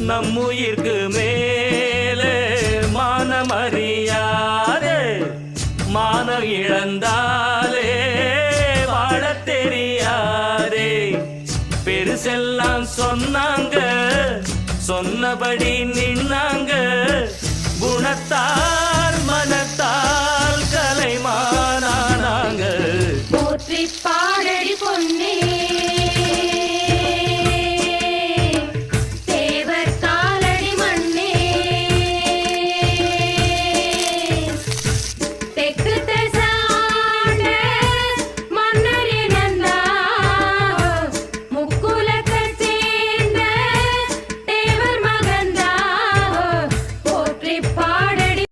நம்முயிர்க்கு மேலே மானமறியாதே மானம் இழந்தாலே வாழத் தெரியாதே. பெருசெல்லாம் சொன்னாங்க சொன்னபடி நின்னா